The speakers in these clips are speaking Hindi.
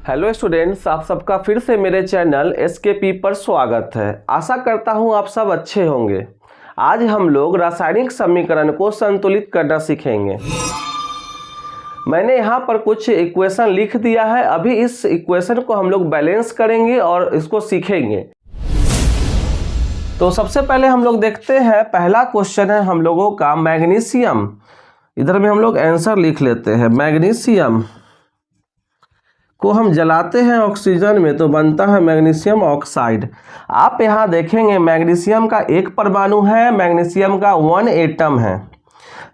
हेलो स्टूडेंट्स, आप सबका फिर से मेरे चैनल एसकेपी पर स्वागत है। आशा करता हूं आप सब अच्छे होंगे। आज हम लोग रासायनिक समीकरण को संतुलित करना सीखेंगे। मैंने यहाँ पर कुछ इक्वेशन लिख दिया है। अभी इस इक्वेशन को हम लोग बैलेंस करेंगे और इसको सीखेंगे। तो सबसे पहले हम लोग देखते हैं, पहला क्वेश्चन है हम लोगों का मैग्नीशियम। इधर में हम लोग आंसर लिख लेते हैं। मैग्नीशियम को हम जलाते हैं ऑक्सीजन में तो बनता है मैग्नीशियम ऑक्साइड। आप यहाँ देखेंगे मैग्नीशियम का एक परमाणु है, मैग्नीशियम का 1 एटम है।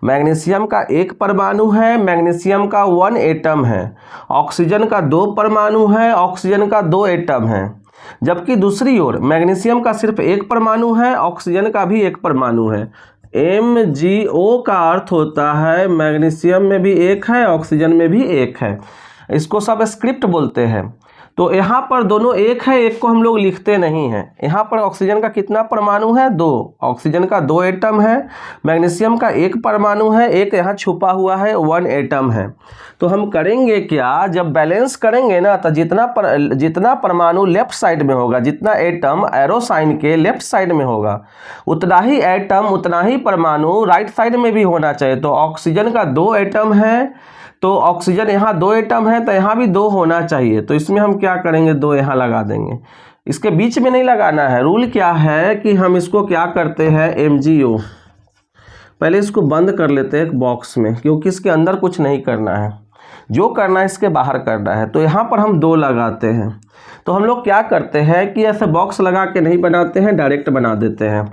मैग्नीशियम का एक परमाणु है, मैग्नीशियम का 1 एटम है। ऑक्सीजन का 2 परमाणु है, ऑक्सीजन का 2 एटम है। जबकि दूसरी ओर मैग्नीशियम का सिर्फ एक परमाणु है, ऑक्सीजन का भी एक परमाणु है। MgO का अर्थ होता है मैग्नीशियम में भी एक है, ऑक्सीजन में भी एक है। इसको सब स्क्रिप्ट बोलते हैं। तो यहाँ पर दोनों एक है, एक को हम लोग लिखते नहीं हैं। यहाँ पर ऑक्सीजन का कितना परमाणु है? 2। ऑक्सीजन का 2 एटम है, मैग्नीशियम का एक परमाणु है, एक यहाँ छुपा हुआ है 1 एटम है। तो हम करेंगे क्या, जब बैलेंस करेंगे ना, तो जितना परमाणु लेफ्ट साइड में होगा, जितना एटम एरो साइन के लेफ्ट साइड में होगा, उतना ही एटम उतना ही परमाणु राइट साइड में भी होना चाहिए। तो ऑक्सीजन का 2 एटम है, तो ऑक्सीजन यहाँ 2 एटम है, तो यहाँ भी 2 होना चाहिए। तो इसमें हम क्या करेंगे, 2 यहाँ लगा देंगे। इसके बीच में नहीं लगाना है। रूल क्या है कि हम इसको क्या करते हैं, MgO। पहले इसको बंद कर लेते हैं एक बॉक्स में, क्योंकि इसके अंदर कुछ नहीं करना है, जो करना है इसके बाहर करना है। तो यहाँ पर हम 2 लगाते हैं। तो हम लोग क्या करते हैं कि ऐसे बॉक्स लगा के नहीं बनाते हैं, डायरेक्ट बना देते हैं।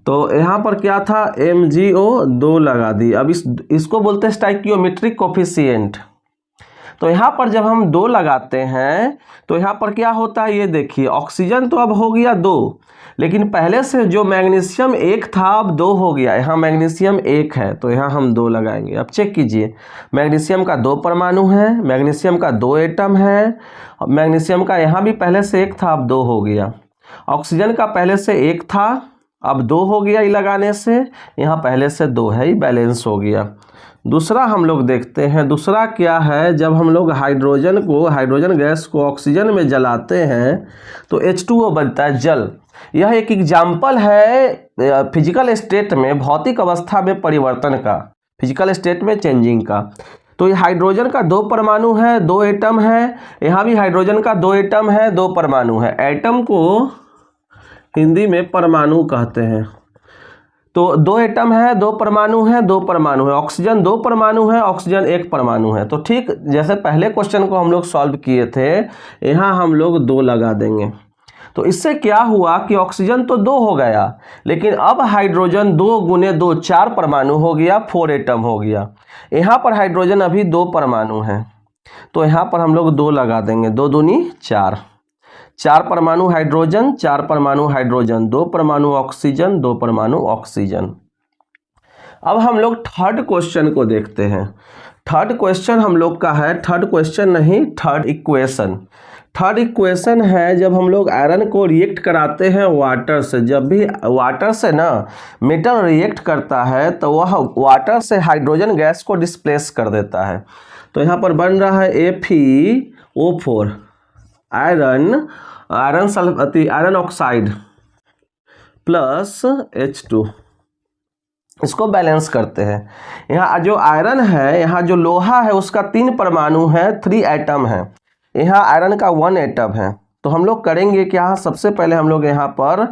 तो यहाँ पर क्या था, MgO 2 लगा दी। अब इसको बोलते हैं स्टाइकियोमेट्रिक कोफिशिएंट। तो यहाँ पर जब हम 2 लगाते हैं तो यहाँ पर क्या होता है, ये देखिए, ऑक्सीजन तो अब हो गया 2, लेकिन पहले से जो मैग्नीशियम 1 था अब 2 हो गया। यहाँ मैग्नीशियम 1 है तो यहाँ हम 2 लगाएंगे। अब चेक कीजिए, मैग्नीशियम का 2 परमाणु है, मैग्नीशियम का 2 एटम है। मैग्नीशियम का यहाँ भी पहले से 1 था, अब 2 हो गया। ऑक्सीजन का पहले से 1 था, अब 2 हो गया। ये लगाने से यहाँ पहले से 2 है, ये बैलेंस हो गया। दूसरा हम लोग देखते हैं। दूसरा क्या है, जब हम लोग हाइड्रोजन गैस को ऑक्सीजन में जलाते हैं तो H2O बनता है, जल। यह एक एग्जाम्पल है फिजिकल स्टेट में, भौतिक अवस्था में परिवर्तन का, फिजिकल स्टेट में चेंजिंग का। तो ये हाइड्रोजन का 2 परमाणु है, 2 एटम है। यहाँ भी हाइड्रोजन का 2 एटम है, 2 परमाणु है। एटम को हिंदी में परमाणु कहते हैं। तो 2 एटम है, 2 परमाणु है, 2 परमाणु है। ऑक्सीजन 2 परमाणु है, ऑक्सीजन 1 परमाणु है। तो ठीक जैसे पहले क्वेश्चन को हम लोग सॉल्व किए थे, यहाँ हम लोग 2 लगा देंगे। तो इससे क्या हुआ कि ऑक्सीजन तो 2 हो गया, लेकिन अब हाइड्रोजन 2 गुने 2 4 परमाणु हो गया, 4 एटम हो गया। यहाँ पर हाइड्रोजन अभी 2 परमाणु है, तो यहाँ पर हम लोग 2 लगा देंगे। 2 दूनी 4, 4 परमाणु हाइड्रोजन, 4 परमाणु हाइड्रोजन, 2 परमाणु ऑक्सीजन, 2 परमाणु ऑक्सीजन। अब हम लोग थर्ड क्वेश्चन को देखते हैं। थर्ड क्वेश्चन हम लोग का है, थर्ड क्वेश्चन नहीं, थर्ड इक्वेशन। थर्ड इक्वेशन है, जब हम लोग आयरन को रिएक्ट कराते हैं वाटर से, जब भी वाटर से ना मेटल रिएक्ट करता है तो वह वाटर से हाइड्रोजन गैस को डिस्प्लेस कर देता है। तो यहाँ पर बन रहा है FeO4, iron oxide plus H2। इसको बैलेंस करते हैं। यहाँ जो आयरन है, यहाँ जो लोहा है उसका 3 परमाणु है, 3 एटम है। यहाँ आयरन का 1 एटम है। तो हम लोग करेंगे क्या, सबसे पहले हम लोग यहाँ पर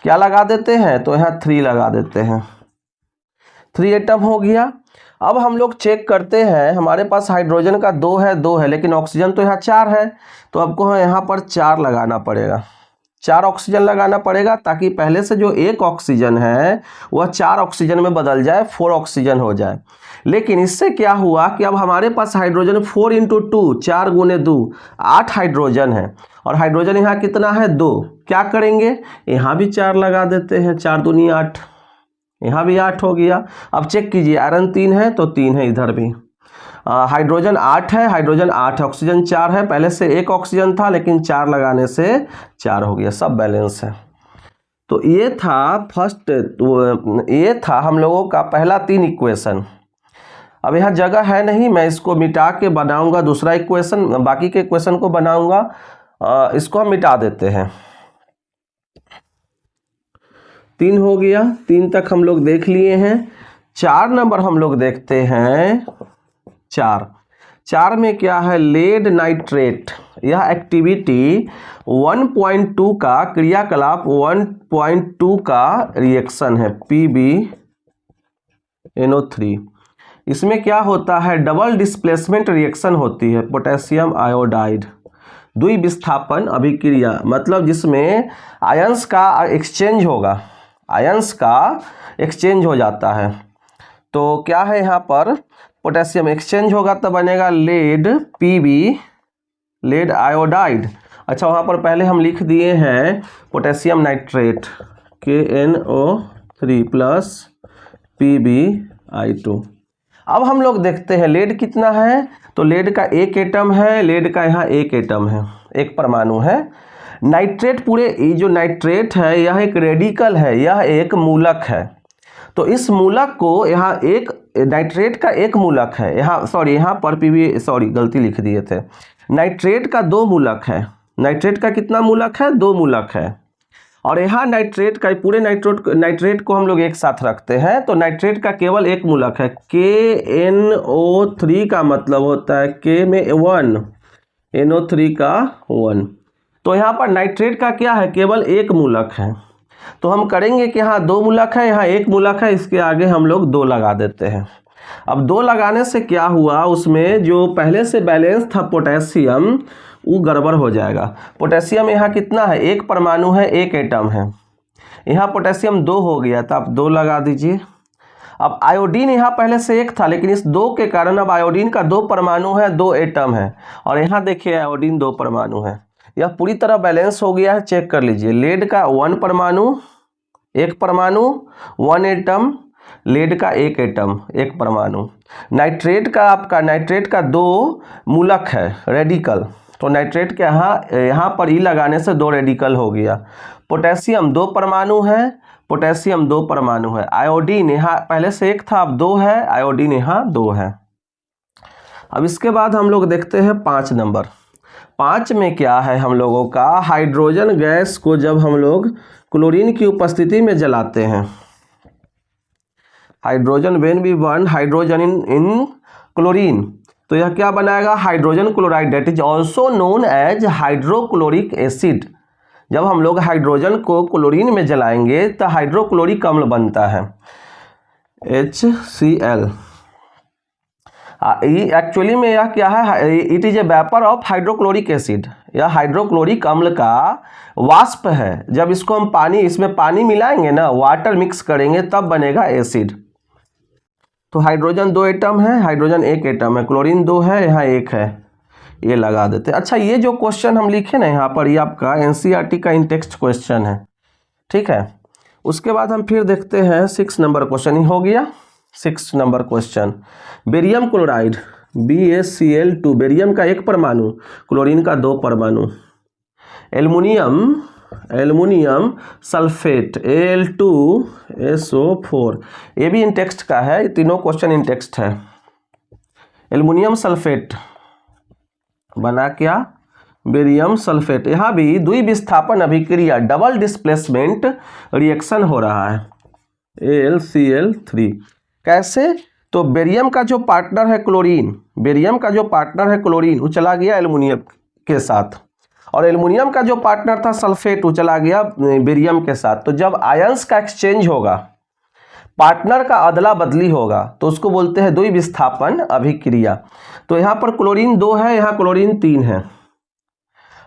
क्या लगा देते हैं, तो यहाँ 3 लगा देते हैं। 3 एटम हो गया। अब हम लोग चेक करते हैं, हमारे पास हाइड्रोजन का 2 है, लेकिन ऑक्सीजन तो यहाँ 4 है। तो आपको यहाँ पर 4 लगाना पड़ेगा, 4 ऑक्सीजन लगाना पड़ेगा, ताकि पहले से जो 1 ऑक्सीजन है वह 4 ऑक्सीजन में बदल जाए, 4 ऑक्सीजन हो जाए। लेकिन इससे क्या हुआ कि अब हमारे पास हाइड्रोजन 4 × 2, 4 गुने 2, 8 हाइड्रोजन है। और हाइड्रोजन यहाँ कितना है, 2। क्या करेंगे, यहाँ भी 4 लगा देते हैं, 4 दूनी 8, यहाँ भी 8 हो गया। अब चेक कीजिए, आयरन 3 है तो 3 है इधर भी। हाइड्रोजन 8 है, हाइड्रोजन 8 है, ऑक्सीजन 4 है। पहले से 1 ऑक्सीजन था, लेकिन 4 लगाने से 4 हो गया, सब बैलेंस है। तो ये था हम लोगों का पहला 3 इक्वेशन। अब यहाँ जगह है नहीं, मैं इसको मिटा के बनाऊंगा दूसरा इक्वेशन, बाकी के इक्वेशन को बनाऊंगा। इसको हम मिटा देते हैं। 3 हो गया, 3 तक हम लोग देख लिए हैं। 4 नंबर हम लोग देखते हैं। 4 में क्या है, लेड नाइट्रेट। यह एक्टिविटी 1.2 का क्रियाकलाप 1.2 का रिएक्शन है, PbNO3। इसमें क्या होता है, डबल डिस्प्लेसमेंट रिएक्शन होती है, पोटेशियम आयोडाइड द्विविस्थापन अभिक्रिया, मतलब जिसमें आयंस का एक्सचेंज होगा, आयंस का एक्सचेंज हो जाता है। तो क्या है यहाँ पर, पोटेशियम एक्सचेंज होगा तो बनेगा लेड, Pb लेड आयोडाइड। अच्छा, वहाँ पर पहले हम लिख दिए हैं potassium nitrate KNO3 plus PbI2। अब हम लोग देखते हैं लेड कितना है, तो लेड का एक एटम है, लेड का यहाँ एक एटम है, एक परमाणु है। नाइट्रेट, पूरे ये जो नाइट्रेट है यह एक रेडिकल है, यह एक मूलक है। तो इस मूलक को यहाँ एक नाइट्रेट का एक मूलक है, यहाँ सॉरी यहाँ पर गलती लिख दिए थे। नाइट्रेट का 2 मूलक है, नाइट्रेट का कितना मूलक है, 2 मूलक है। और यहाँ नाइट्रेट का पूरे नाइट्रेट को हम लोग एक साथ रखते हैं, तो नाइट्रेट का केवल एक मूलक है, KNO3 का मतलब होता है K में 1, NO3 का 1। तो यहाँ पर नाइट्रेट का क्या है, केवल एक मूलक है। तो हम करेंगे कि यहाँ 2 मूलक है, यहाँ एक मूलक है, इसके आगे हम लोग 2 लगा देते हैं। अब 2 लगाने से क्या हुआ, उसमें जो पहले से बैलेंस था पोटेशियम वो गड़बड़ हो जाएगा। पोटेशियम यहाँ कितना है, एक परमाणु है, एक एटम है। यहाँ पोटेशियम 2 हो गया, तो आप 2 लगा दीजिए। अब आयोडीन यहाँ पहले से एक था, लेकिन इस 2 के कारण अब आयोडीन का 2 परमाणु है, 2 एटम है। और यहाँ देखिए आयोडीन 2 परमाणु है, यह पूरी तरह बैलेंस हो गया है, चेक कर लीजिए। लेड का 1 परमाणु, एक परमाणु, 1 एटम, लेड का एक एटम, एक परमाणु। नाइट्रेट का आपका, नाइट्रेट का 2 मूलक है, रेडिकल, तो नाइट्रेट के यहाँ पर ई लगाने से 2 रेडिकल हो गया। पोटेशियम 2 परमाणु है, पोटेशियम 2 परमाणु है। आयोडीन यहाँ पहले से एक था, अब 2 है, आयोडीन यहाँ 2 है। अब इसके बाद हम लोग देखते हैं 5 नंबर। 5 में क्या है हम लोगों का, हाइड्रोजन गैस को जब हम लोग क्लोरीन की उपस्थिति में जलाते हैं, hydrogen when we burn hydrogen in chlorine, तो यह क्या बनाएगा, hydrogen chloride, that is also known as hydrochloric acid. जब हम लोग हाइड्रोजन को क्लोरीन में जलाएंगे तो हाइड्रोक्लोरिक अम्ल बनता है, HCl। एक्चुअली में यह क्या है, it is a vapour of hydrochloric acid. यह हाइड्रोक्लोरिक अम्ल का वाष्प है। जब इसको हम पानी, इसमें पानी मिलाएंगे ना, वाटर मिक्स करेंगे, तब बनेगा एसिड। तो हाइड्रोजन 2 एटम है, हाइड्रोजन 1 एटम है, क्लोरीन 2 है, यहाँ 1 है, ये लगा देते। अच्छा, ये जो क्वेश्चन हम लिखे ना यहाँ पर, ये आपका NCERT का इन टेक्स्ट क्वेश्चन है, ठीक है। उसके बाद हम फिर देखते हैं 6 नंबर क्वेश्चन, ही हो गया 6 number question. Barium chloride BaCl2, barium का 1 परमाणु, क्लोरीन का 2 परमाणु। एल्युमिनियम सल्फेट Al2SO4, ये भी इन टेक्स्ट का है, तीनों क्वेश्चन इन टेक्स्ट है। एल्युमिनियम सल्फेट बना क्या, बेरियम सल्फेट। यहाँ भी द्विविस्थापन अभिक्रिया, डबल डिस्प्लेसमेंट रिएक्शन हो रहा है, AlCl3। कैसे, तो बेरियम का जो पार्टनर है क्लोरीन, बेरियम का जो पार्टनर है क्लोरीन, वो चला गया एल्युमिनियम के साथ, और एल्युमिनियम का जो पार्टनर था सल्फेट, वो चला गया बेरियम के साथ। तो जब आयंस का एक्सचेंज होगा, पार्टनर का अदला बदली होगा, तो उसको बोलते हैं द्विविस्थापन अभिक्रिया। तो यहाँ पर क्लोरीन 2 है, यहाँ क्लोरीन 3 है।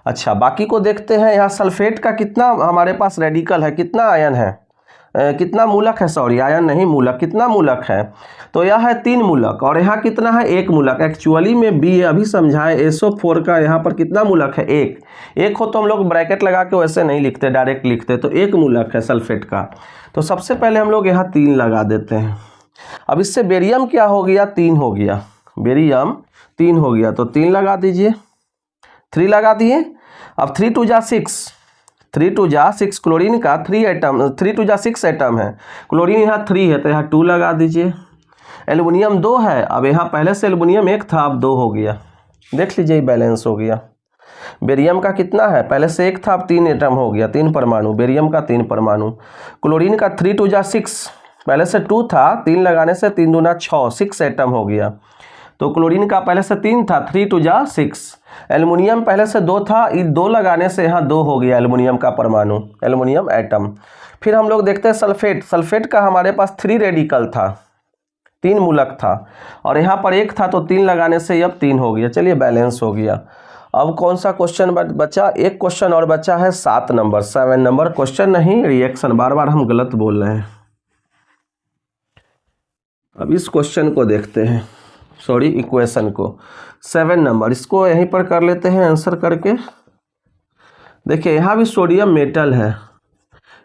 अच्छा, बाकी को देखते हैं। यहाँ सल्फेट का कितना हमारे पास रेडिकल है, कितना आयन है, कितना मूलक है, सॉरी आयन नहीं मूलक, कितना मूलक है, तो यह है 3 मूलक, और यहाँ कितना है, 1 मूलक। एक्चुअली में बी अभी समझाए, SO4 का यहाँ पर कितना मूलक है, 1 हो तो हम लोग ब्रैकेट लगा के वैसे नहीं लिखते, डायरेक्ट लिखते, तो 1 मूलक है सल्फेट का। तो सबसे पहले हम लोग यहाँ 3 लगा देते हैं। अब इससे बेरियम क्या हो गया, 3 हो गया, बेरियम 3 हो गया, तो 3 लगा दीजिए, 3 लगा दिए। अब 3 2 जा 6, 3 2 जा 6, क्लोरीन का 3 एटम, 3 2 जा 6 एटम है, क्लोरीन यहाँ 3 है, तो यहाँ 2 लगा दीजिए। एल्युमिनियम 2 है, अब यहाँ पहले से एल्युमिनियम 1 था, अब 2 हो गया, देख लीजिए बैलेंस हो गया। बेरियम का कितना है, पहले से 1 था, अब 3 एटम हो गया, 3 परमाणु, बेरियम का 3 परमाणु। क्लोरीन का 3 2 जा 6, पहले से 2 था, 3 लगाने से 3 दूना 6, 6 एटम हो गया। तो क्लोरीन का पहले से 3 था, 3 2 जा 6। एल्युमिनियम पहले से 2 था, 2 लगाने से यहाँ 2 हो गया एल्युमिनियम का परमाणु, एल्युमिनियम एटम। फिर हम लोग देखते हैं सल्फेट। सल्फेट का हमारे पास 3 रेडिकल था, 3 मूलक था, और यहाँ पर 1 था, तो 3 लगाने से अब 3 हो गया। चलिए बैलेंस हो गया। अब कौन सा क्वेश्चन बचा, एक क्वेश्चन और बचा है 7 नंबर, 7 नंबर क्वेश्चन नहीं रिएक्शन, बार बार हम गलत बोल रहे हैं। अब इस क्वेश्चन को देखते हैं, सॉरी इक्वेशन को, 7 नंबर, इसको यहीं पर कर लेते हैं आंसर करके। देखिए यहाँ भी सोडियम मेटल है,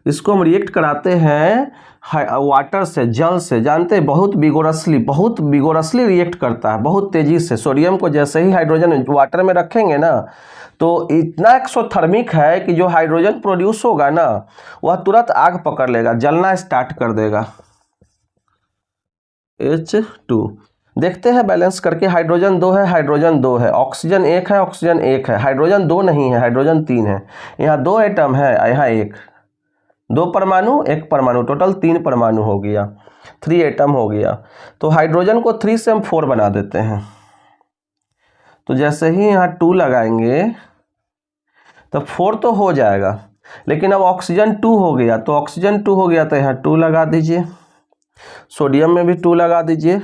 इसको हम रिएक्ट कराते हैं वाटर से, जल से, जानते हैं बहुत विगोरसली रिएक्ट करता है, बहुत तेजी से। सोडियम को जैसे ही हाइड्रोजन वाटर में रखेंगे ना, तो इतना एक्सोथर्मिक है कि जो हाइड्रोजन प्रोड्यूस होगा ना, वह तुरंत आग पकड़ लेगा, जलना स्टार्ट कर देगा। H2 देखते हैं बैलेंस करके। हाइड्रोजन 2 है, हाइड्रोजन 2 है, ऑक्सीजन 1 है, ऑक्सीजन 1 है, हाइड्रोजन 2 नहीं है, हाइड्रोजन 3 है, यहाँ 2 एटम है, यहाँ 1, 2 परमाणु 1 परमाणु, टोटल 3 परमाणु हो गया, 3 एटम हो गया। तो हाइड्रोजन को 3 से हम 4 बना देते हैं। तो जैसे ही यहाँ 2 लगाएंगे तो 4 तो हो जाएगा, लेकिन अब ऑक्सीजन 2 हो गया, तो ऑक्सीजन 2 हो गया तो यहाँ 2 लगा दीजिए, सोडियम में भी 2 लगा दीजिए,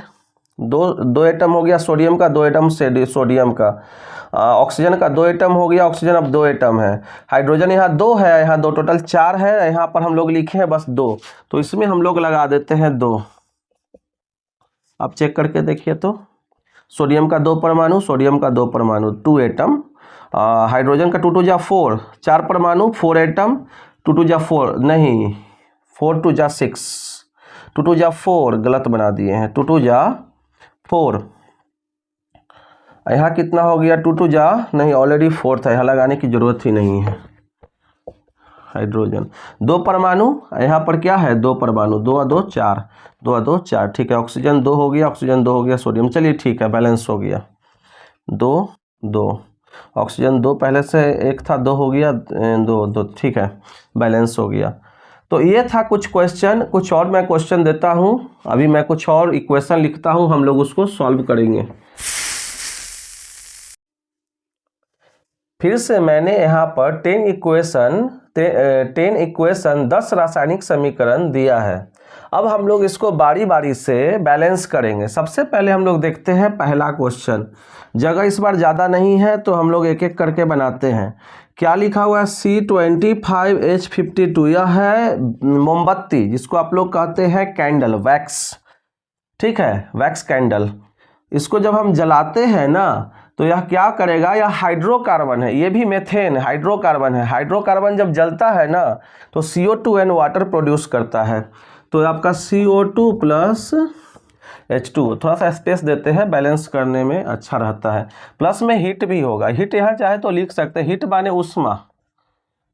2 एटम हो गया सोडियम का, 2 एटम सोडियम का, ऑक्सीजन का 2 एटम हो गया, ऑक्सीजन अब 2 एटम है, हाइड्रोजन यहाँ 2 है, यहाँ 2, टोटल 4 है, यहाँ पर हम लोग लिखे हैं बस 2, तो इसमें हम लोग लगा देते हैं 2। आप चेक करके देखिए तो सोडियम का 2 परमाणु, सोडियम का 2 परमाणु, 2 एटम, हाइड्रोजन का 2 2 जा 4, 4 परमाणु 4 एटम, 2 2 जा 4 नहीं, 4 2 जा 6, 2 2 जा 4 गलत बना दिए हैं, 2 2 जा 4, यहाँ कितना हो गया, 2 2 जा नहीं, ऑलरेडी 4 था, यहाँ लगाने की जरूरत ही नहीं है। हाइड्रोजन 2 परमाणु, यहाँ पर क्या है 2 परमाणु, 2 और 2 4, 2 और 2 4, ठीक है, ऑक्सीजन 2 हो गया, ऑक्सीजन 2 हो गया, सोडियम, चलिए ठीक है, बैलेंस हो गया, 2 2, ऑक्सीजन 2 पहले से 1 था, 2 हो गया, 2 2, ठीक है, बैलेंस हो गया। तो ये था कुछ क्वेश्चन, कुछ और मैं क्वेश्चन देता हूँ, अभी मैं कुछ और इक्वेशन लिखता हूँ, हम लोग उसको सॉल्व करेंगे। फिर से मैंने यहाँ पर 10 इक्वेशन 10 रासायनिक समीकरण दिया है। अब हम लोग इसको बारी बारी से बैलेंस करेंगे। सबसे पहले हम लोग देखते हैं पहला क्वेश्चन, जगह इस बार ज़्यादा नहीं है तो हम लोग एक एक करके बनाते हैं। क्या लिखा हुआ है, C25H52, यह है मोमबत्ती, जिसको आप लोग कहते हैं कैंडल, वैक्स, ठीक है, वैक्स कैंडल। इसको जब हम जलाते हैं ना, तो यह क्या करेगा, यह हाइड्रोकार्बन है, ये भी मेथेन हाइड्रोकार्बन है। हाइड्रोकार्बन जब जलता है ना, तो CO2N वाटर प्रोड्यूस करता है, तो आपका CO2 प्लस H2, थोड़ा सा स्पेस देते हैं, बैलेंस करने में अच्छा रहता है। प्लस में हीट भी होगा, हीट यहाँ चाहे तो लिख सकते हैं, हीट माने उष्मा।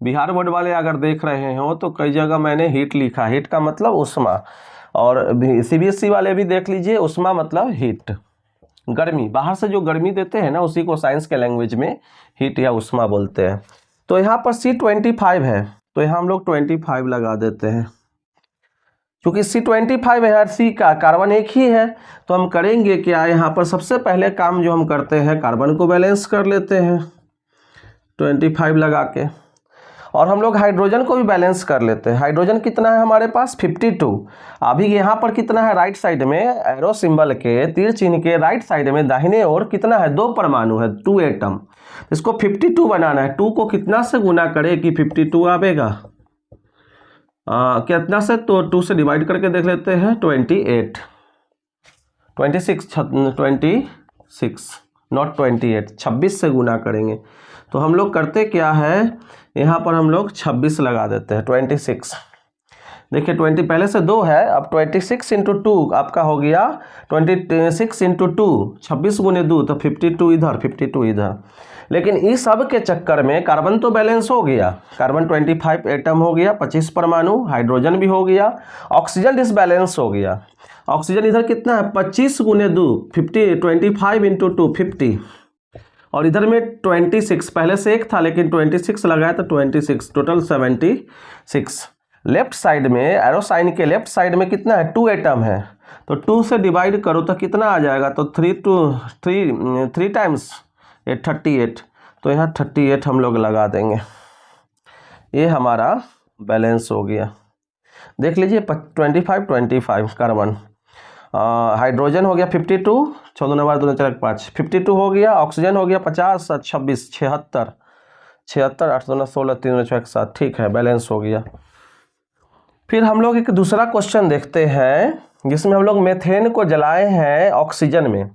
बिहार बोर्ड वाले अगर देख रहे हो तो कई जगह मैंने हीट लिखा, हीट का मतलब उष्मा, और CBSE वाले भी देख लीजिए, उष्मा मतलब हीट, गर्मी, बाहर से जो गर्मी देते हैं ना, उसी को साइंस के लैंग्वेज में हीट या उष्मा बोलते हैं। तो यहाँ पर C25 है, तो यहाँ हम लोग 25 लगा देते हैं, क्योंकि C25 है, C का कार्बन एक ही है, तो हम करेंगे क्या, यहाँ पर सबसे पहले काम जो हम करते हैं, कार्बन को बैलेंस कर लेते हैं 25 लगा के, और हम लोग हाइड्रोजन को भी बैलेंस कर लेते हैं। हाइड्रोजन कितना है हमारे पास, 52। अभी यहाँ पर कितना है, राइट साइड में एरो सिंबल के तीर चिन्ह के राइट साइड में दाहिने ओर कितना है, 2 परमाणु है, 2 एटम। इसको 52 बनाना है, 2 को कितना से गुना करे कि 52 आवेगा, कितना से, तो 2 से डिवाइड करके देख लेते हैं, 26 नॉट 28, 26 से गुना करेंगे। तो हम लोग करते क्या है, यहाँ पर हम लोग 26 लगा देते हैं, 26 देखिए 20 पहले से 2 है, अब 26 इंटू 2 आपका हो गया 26 इंटू 2, 26 गुने 2 तो 52 इधर 52 इधर। लेकिन इस सब के चक्कर में कार्बन तो बैलेंस हो गया, कार्बन 25 एटम हो गया, 25 परमाणु, हाइड्रोजन भी हो गया, ऑक्सीजन डिसबैलेंस हो गया। ऑक्सीजन इधर कितना है 25 गुने 2 50, 25 इंटू 2 50, और इधर में 26 पहले से एक था लेकिन 26 लगाया तो 26 टोटल 76। लेफ्ट साइड में एरो साइन के लेफ्ट साइड में कितना है 2 एटम है, तो 2 से डिवाइड करो तो कितना आ जाएगा, तो 3 टाइम्स 38, तो यहाँ 38 हम लोग लगा देंगे। ये हमारा बैलेंस हो गया। देख लीजिए 25 कार्बन, हाइड्रोजन हो गया 52, 14 नंबर 2 4 5 52 हो गया, ऑक्सीजन हो गया 50 26 76 8 2 16 3 6 7, ठीक है बैलेंस हो गया। फिर हम लोग एक दूसरा क्वेश्चन देखते हैं जिसमें हम लोग मेथेन को जलाए हैं ऑक्सीजन में।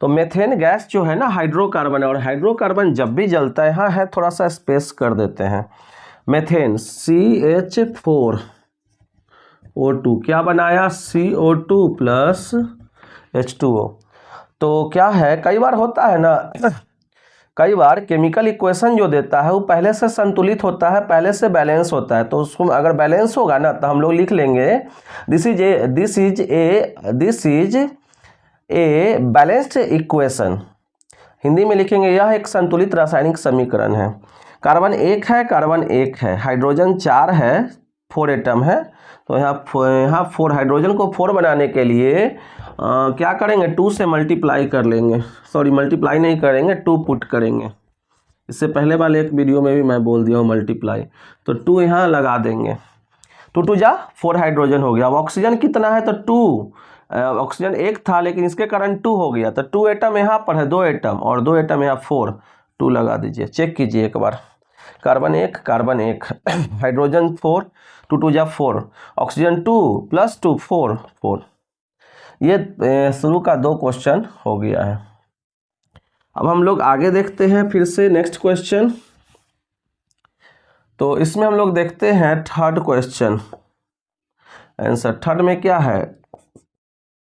तो मेथेन गैस जो है ना हाइड्रोकार्बन है, और हाइड्रोकार्बन जब भी जलता है, यहाँ है थोड़ा सा स्पेस कर देते हैं, मेथेन CH4O2 क्या बनाया CO2 प्लस H2O। तो क्या है कई बार होता है ना, कई बार केमिकल इक्वेशन जो देता है वो पहले से संतुलित होता है, पहले से बैलेंस होता है, तो उसको अगर बैलेंस होगा ना तो हम लोग लिख लेंगे this is a balanced equation. Hindi में लिखेंगे यह एक संतुलित रासायनिक समीकरण है। कार्बन 1 है, कार्बन 1 है, हाइड्रोजन 4 है, 4 एटम है, तो यहाँ 4 हाइड्रोजन को 4 बनाने के लिए क्या करेंगे 2 से मल्टीप्लाई कर लेंगे, सॉरी मल्टीप्लाई नहीं करेंगे 2 पुट करेंगे। इससे पहले वाले एक वीडियो में भी मैं बोल दिया हूँ मल्टीप्लाई, तो 2 यहाँ लगा देंगे, 2 2 जा 4 हाइड्रोजन हो गया। अब ऑक्सीजन कितना है तो 2, ऑक्सीजन 1 था लेकिन इसके कारण 2 हो गया, तो 2 एटम यहाँ पर है, 2 एटम और 2 एटम यहाँ 4, 2 लगा दीजिए, चेक कीजिए एक बार। कार्बन 1 हाइड्रोजन 4, 2 2 जा 4, ऑक्सीजन 2 प्लस 2 4 4। ये शुरू का 2 क्वेश्चन हो गया है। अब हम लोग आगे देखते हैं फिर से नेक्स्ट क्वेश्चन। तो इसमें हम लोग देखते हैं थर्ड क्वेश्चन आंसर। थर्ड में क्या है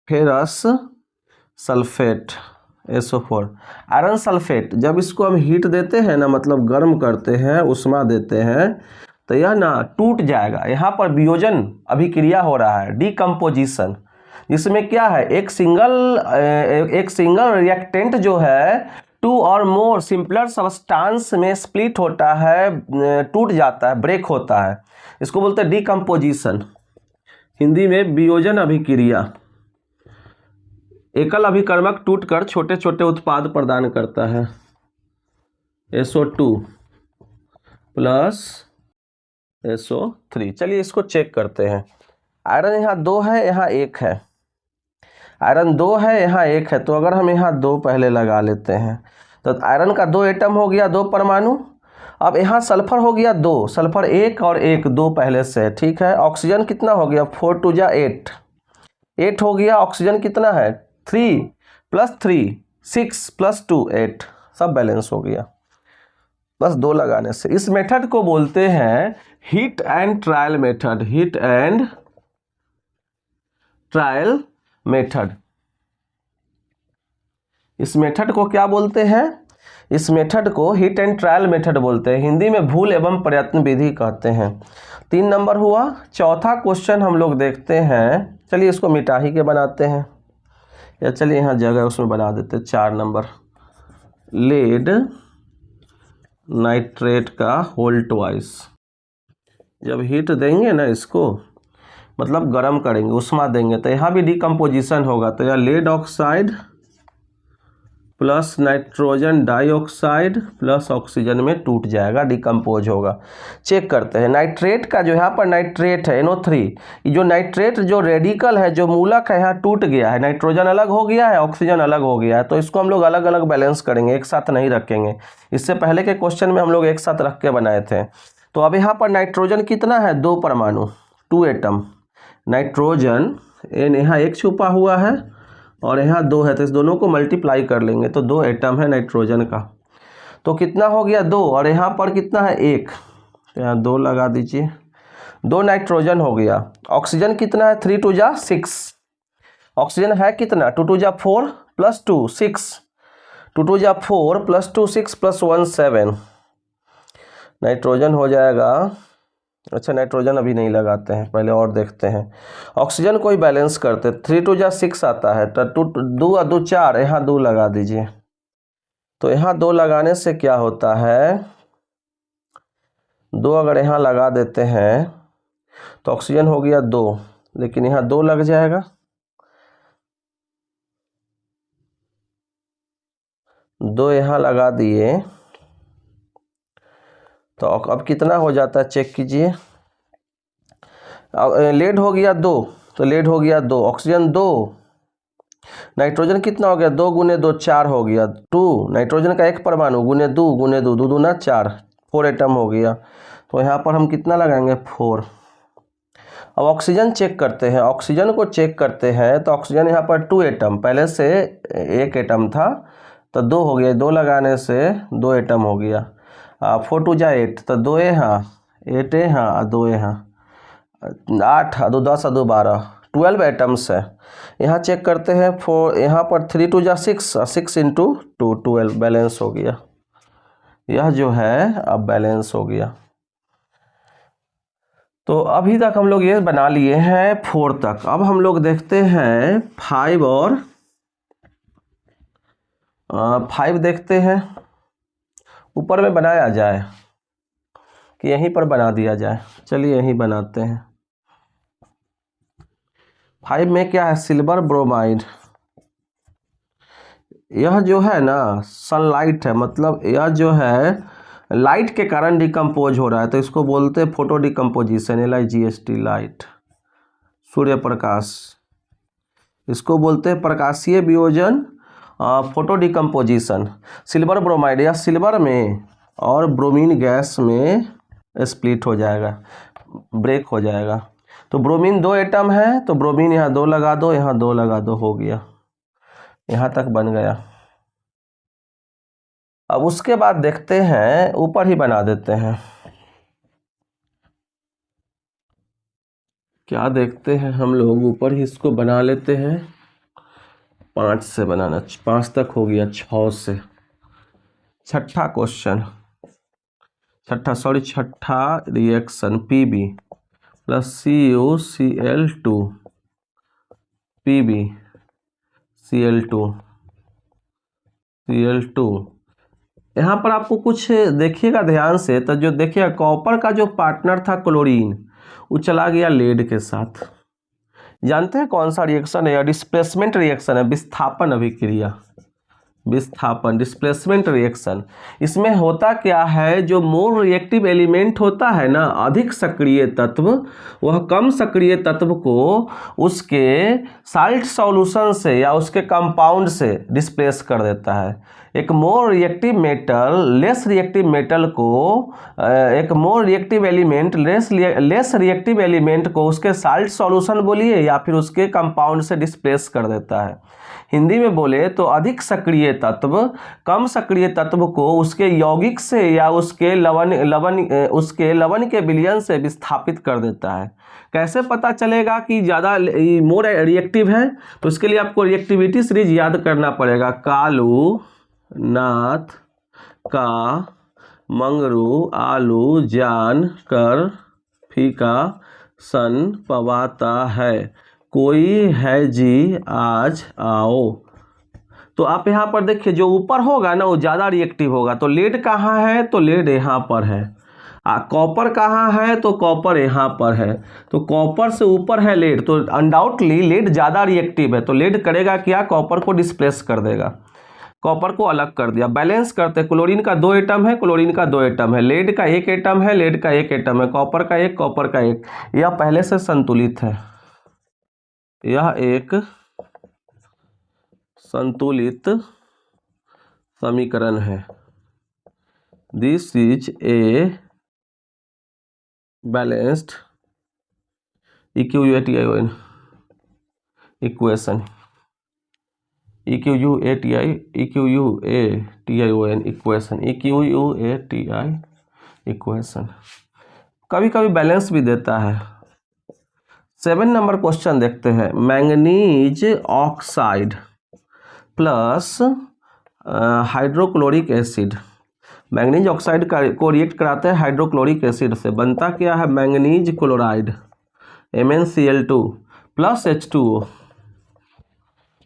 ferrous sulphate SO4, iron sulphate. जब इसको हम हीट देते हैं ना, मतलब गर्म करते हैं, उष्मा देते हैं, तो यह ना टूट जाएगा। यहाँ पर वियोजन अभिक्रिया हो रहा है, डीकम्पोजिशन, जिसमें क्या है एक सिंगल रिएक्टेंट जो है 2 और मोर सिंपलर सब्सटेंस में स्प्लिट होता है, टूट जाता है, ब्रेक होता है, इसको बोलते हैं डीकम्पोजिशन। हिंदी में वियोजन अभिक्रिया। एकल अभिकर्मक टूटकर छोटे छोटे उत्पाद प्रदान करता है। SO2 plus SO3। चलिए इसको चेक करते हैं। आयरन यहाँ 2 है, यहाँ 1 है, आयरन 2 है, यहाँ 1 है, तो अगर हम यहाँ 2 पहले लगा लेते हैं तो आयरन का 2 एटम हो गया, 2 परमाणु। अब यहाँ सल्फर हो गया 2, सल्फर 1 और 1 2 पहले से, ठीक है। ऑक्सीजन कितना हो गया 4 2 जा 8, 8 हो गया। ऑक्सीजन कितना है 3 प्लस 3 6 प्लस 2 8, सब बैलेंस हो गया बस 2 लगाने से। इस मेथड को बोलते हैं heat and trial method, heat and trial method. इस मेथड को क्या बोलते हैं, इस मेथड को हीट एंड ट्रायल मेथड बोलते हैं। हिंदी में भूल एवं प्रयत्न विधि कहते हैं। 3 नंबर हुआ। चौथा क्वेश्चन हम लोग देखते हैं, चलिए इसको मिटा ही के बनाते हैं, या चलिए यहाँ जगह उसमें बना देते हैं। 4 नंबर लेड नाइट्रेट का होल ट्वाइस। जब हीट देंगे ना, इसको मतलब गर्म करेंगे, उष्मा देंगे, तो यहाँ भी डिकम्पोजिशन होगा, तो यह lead oxide plus nitrogen dioxide plus oxygen में टूट जाएगा, डिकम्पोज होगा। चेक करते हैं नाइट्रेट का, जो यहाँ पर नाइट्रेट है NO3, ये जो नाइट्रेट जो रेडिकल है, जो मूलक है, यहाँ टूट गया है, नाइट्रोजन अलग हो गया है, ऑक्सीजन अलग हो गया है, तो इसको हम लोग अलग अलग बैलेंस करेंगे, एक साथ नहीं रखेंगे। इससे पहले के क्वेश्चन में हम लोग एक साथ रख के बनाए थे। तो अब यहाँ पर नाइट्रोजन कितना है 2 परमाणु, 2 एटम नाइट्रोजन, यहाँ 1 छुपा हुआ है और यहाँ 2 है, तो इस दोनों को मल्टीप्लाई कर लेंगे तो 2 एटम है नाइट्रोजन का। तो कितना हो गया 2, और यहाँ पर कितना है 1, तो यहाँ 2 लगा दीजिए। 2 नाइट्रोजन हो गया। ऑक्सीजन कितना है, 3 2 जा 6। ऑक्सीजन है कितना, 2 2 जा 4 प्लस 2 6, 2 2 जा 4 प्लस 2 6 प्लस 1 7। नाइट्रोजन हो जाएगा, अच्छा नाइट्रोजन अभी नहीं लगाते हैं, पहले और देखते हैं। ऑक्सीजन को ही बैलेंस करते, 3 2 जा 6 आता है, तो 2 2 4, यहाँ 2 लगा दीजिए। तो यहाँ 2 लगाने से क्या होता है, 2 अगर यहाँ लगा देते हैं तो ऑक्सीजन हो गया 2, लेकिन यहाँ 2 लग जाएगा, 2 यहाँ लगा दिए तो अब कितना हो जाता है चेक कीजिए। लेड हो गया 2, तो लेड हो गया 2, ऑक्सीजन 2, नाइट्रोजन कितना हो गया, 2 गुने 2 4 हो गया, 2 नाइट्रोजन का एक परमाणु गुने 2 गुने 2 2 दूना 4, 4 एटम हो गया। तो यहाँ पर हम कितना लगाएंगे, 4। अब ऑक्सीजन चेक करते हैं, ऑक्सीजन को चेक करते हैं तो ऑक्सीजन यहाँ पर 2 एटम, पहले से 1 एटम था तो 2 हो गया, 2 लगाने से 2 एटम हो गया। 4 2 जा 8, तो 2 यहाँ 8 यहाँ 2 यहाँ 8 2 10 2 12, 12 एटम्स है। यहाँ चेक करते हैं, 4 यहाँ पर 3 2 जा 6, 6 इंटू 2 12, बैलेंस हो गया। यह जो है अब बैलेंस हो गया। तो अभी तक हम लोग ये बना लिए हैं 4 तक। अब हम लोग देखते हैं 5 और 5 देखते हैं, ऊपर में बनाया जाए कि यहीं पर बना दिया जाए। चलिए यहीं बनाते हैं। 5 में क्या है, सिल्वर ब्रोमाइड। यह जो है ना सनलाइट है, मतलब यह जो है लाइट के कारण डिकम्पोज हो रहा है, तो इसको बोलते हैं photo decomposition, LIGHT, light, Surya Prakash. इसको बोलते हैं प्रकाशीय वियोजन, फोटो डिकम्पोजिशन। सिल्वर ब्रोमाइड या सिल्वर में और ब्रोमीन गैस में स्प्लिट हो जाएगा, ब्रेक हो जाएगा। तो ब्रोमीन 2 एटम है, तो ब्रोमीन यहाँ 2 लगा दो, यहाँ 2 लगा दो, हो गया, यहाँ तक बन गया। अब उसके बाद देखते हैं, ऊपर ही बना देते हैं। क्या देखते हैं हम लोग, ऊपर ही इसको बना लेते हैं। 5 से बनाना, 5 तक हो गया, 6 से। छठा क्वेश्चन, छठा reaction PB plus CuCl2 PB Cl2 यहाँ पर आपको कुछ देखिएगा ध्यान से, तो जो देखिएगा कॉपर का जो पार्टनर था क्लोरीन, वो चला गया लेड के साथ। जानते हैं कौन सा रिएक्शन है, या डिस्प्लेसमेंट रिएक्शन है, विस्थापन अभिक्रिया, विस्थापन डिस्प्लेसमेंट रिएक्शन। इसमें होता क्या है, जो मोर रिएक्टिव एलिमेंट होता है ना, अधिक सक्रिय तत्व, वह कम सक्रिय तत्व को उसके साल्ट सॉल्यूशन से या उसके कंपाउंड से डिस्प्लेस कर देता है। एक more reactive metal less reactive metal को, एक more reactive element less reactive element को उसके साल्ट सॉल्यूशन बोलिए या फिर उसके कंपाउंड से डिस्प्लेस कर देता है। हिंदी में बोले तो अधिक सक्रिय तत्व कम सक्रिय तत्व को उसके यौगिक से या उसके लवण के विलयन से विस्थापित कर देता है। कैसे पता चलेगा कि ज़्यादा मोर रिएक्टिव है, तो इसके लिए आपको रिएक्टिविटी सीरीज याद करना पड़ेगा। कालू, नाथ, का, मंगरू, आलू, जान, कर, फीका, सन, पवाता है, कोई है जी आज आओ। तो आप यहाँ पर देखिए, जो ऊपर होगा ना वो ज़्यादा रिएक्टिव होगा। तो लेड कहाँ है, तो लेड यहाँ पर है। कॉपर कहाँ है, तो कॉपर यहाँ पर है। तो कॉपर से ऊपर है लेड, तो अनडाउटली लेड ज़्यादा रिएक्टिव है। तो लेड करेगा क्या, कॉपर को डिस्प्लेस कर देगा, कॉपर को अलग कर दिया। बैलेंस करते, क्लोरीन का 2 एटम है, क्लोरीन का 2 एटम है, लेड का 1 एटम है, लेड का 1 एटम है, कॉपर का 1, कॉपर का 1। यह पहले से संतुलित है, यह एक संतुलित समीकरण है। This is a balanced equation, equation equation. कभी कभी बैलेंस भी देता है। 7 नंबर क्वेश्चन देखते हैं। Manganese oxide plus hydrochloric acid, manganese oxide को रिएक्ट कराते हैं हाइड्रोक्लोरिक एसिड से, बनता क्या है manganese chloride MnCl2 plus H2O।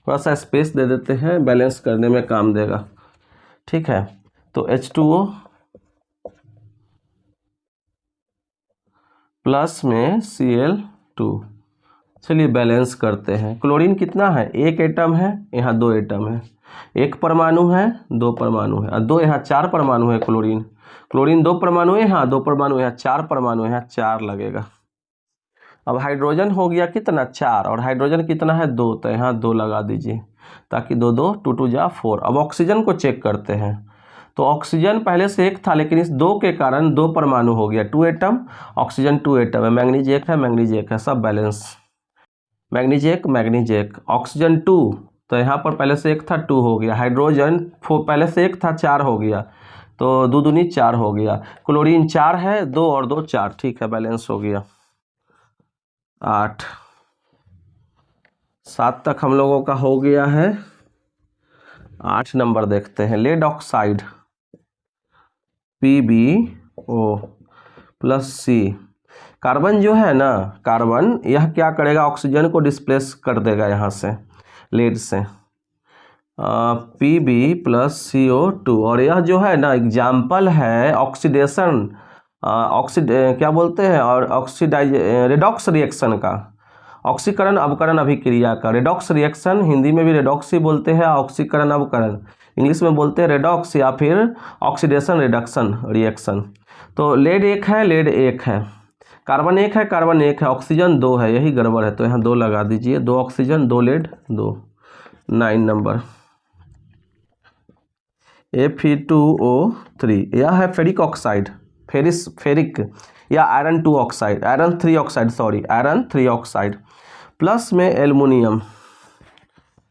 थोड़ा सा स्पेस दे देते हैं, बैलेंस करने में काम देगा, ठीक है। तो H2O प्लस में Cl2, चलिए बैलेंस करते हैं। क्लोरीन कितना है, एक एटम है, यहाँ दो एटम है, एक परमाणु है, दो परमाणु है, और दो यहाँ चार परमाणु है। क्लोरीन दो परमाणु है, यहाँ दो परमाणु, यहाँ चार परमाणु है, यहाँ चार लगेगा। अब हाइड्रोजन हो गया कितना, चार, और हाइड्रोजन कितना है, दो, तो यहाँ दो लगा दीजिए, ताकि दो दो, टू टू जा 4। अब ऑक्सीजन को चेक करते हैं। तो ऑक्सीजन पहले से एक था, लेकिन इस दो के कारण दो परमाणु हो गया, 2 एटम, ऑक्सीजन 2 एटम है, मैंगनीज एक है, मैंगनीज एक है, सब बैलेंस। मैंगनीज एक, ऑक्सीजन 2, तो यहाँ पर पहले से एक था, 2 हो गया। हाइड्रोजन पहले से एक था, 4 हो गया, तो दो दूनी 4 हो गया। क्लोरीन 4 है, 2 और 2 4, ठीक है, बैलेंस हो गया। 8 7 तक हम लोगों का हो गया है। 8 नंबर देखते हैं। Lead oxide PbO plus C, carbon जो है ना, कार्बन यह क्या करेगा, ऑक्सीजन को डिस्प्लेस कर देगा यहाँ से, लेड से, Pb प्लस CO2। और यह जो है ना एग्जाम्पल है ऑक्सीडेशन, क्या बोलते हैं, और रेडॉक्स रिएक्शन का, ऑक्सीकरण अवकरण अभिक्रिया का। रेडॉक्स रिएक्शन हिंदी में भी रेडॉक्स ही बोलते हैं, ऑक्सीकरण अवकरण इंग्लिश में बोलते हैं रेडॉक्स, या फिर ऑक्सीडेशन रिडक्शन रिएक्शन। तो लेड एक है, कार्बन एक है, ऑक्सीजन 2 है, यही गड़बड़ है, तो यहाँ 2 लगा दीजिए, 2 ऑक्सीजन 2 लेड 2। 9 नंबर Fe2O3, यह है फेरिक ऑक्साइड, फेरिक या iron 2 oxide, iron 3 oxide plus में एल्युमिनियम।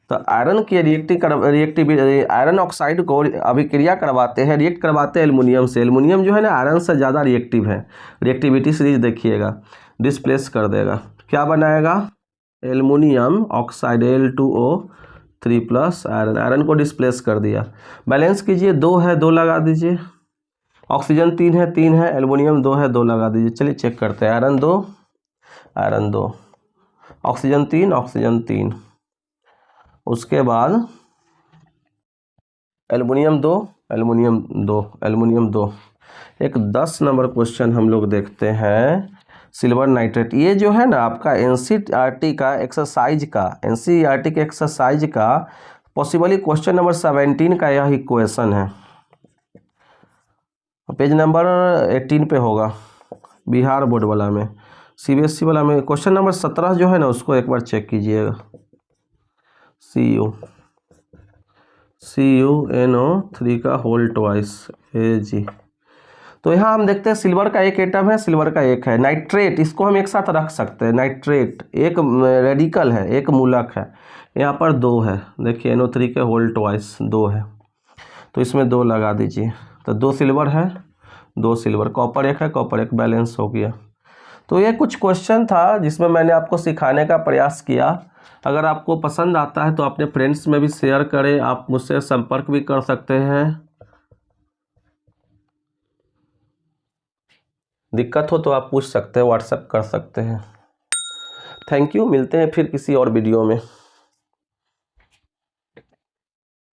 तो आयरन की रिएक्टिविटी, आयरन ऑक्साइड को अभिक्रिया करवाते हैं, रिएक्ट करवाते हैं एल्युमिनियम से। एल्युमिनियम जो है ना आयरन से ज़्यादा रिएक्टिव है, रिएक्टिविटी सीरीज देखिएगा, डिस्प्लेस कर देगा, क्या बनाएगा, aluminium oxide Al2O3 plus iron को डिस्प्लेस कर दिया। बैलेंस कीजिए, 2 है, 2 लगा दीजिए, ऑक्सीजन 3 है, एल्युमिनियम 2 है, 2 लगा दीजिए। चलिए चेक करते हैं, आयरन 2, ऑक्सीजन 3, उसके बाद एल्युमिनियम 2। एक 10 नंबर क्वेश्चन हम लोग देखते हैं। सिल्वर नाइट्रेट, ये जो है ना आपका NCERT का एक्सरसाइज का पॉसिबली क्वेश्चन नंबर 17 का यह इक्वेशन है, पेज नंबर 18 पे होगा, बिहार बोर्ड वाला में। CBSE वाला में क्वेश्चन नंबर 17 जो है ना उसको एक बार चेक कीजिएगा। CuNO3 का होल ट्वाइस Ag। तो यहाँ हम देखते हैं सिल्वर का एक एटम है, सिल्वर का एक है। नाइट्रेट, इसको हम एक साथ रख सकते हैं, नाइट्रेट एक रेडिकल है, एक मूलक है, यहाँ पर 2 है, देखिए NO3 के होल ट्वाइस 2 है, तो इसमें 2 लगा दीजिए, तो 2 सिल्वर है, 2 सिल्वर, कॉपर एक है, कॉपर एक, बैलेंस हो गया। तो ये कुछ क्वेश्चन था जिसमें मैंने आपको सिखाने का प्रयास किया। अगर आपको पसंद आता है तो अपने फ्रेंड्स में भी शेयर करें, आप मुझसे संपर्क भी कर सकते हैं, दिक्कत हो तो आप पूछ सकते हैं, व्हाट्सएप कर सकते हैं। थैंक यू, मिलते हैं फिर किसी और वीडियो में।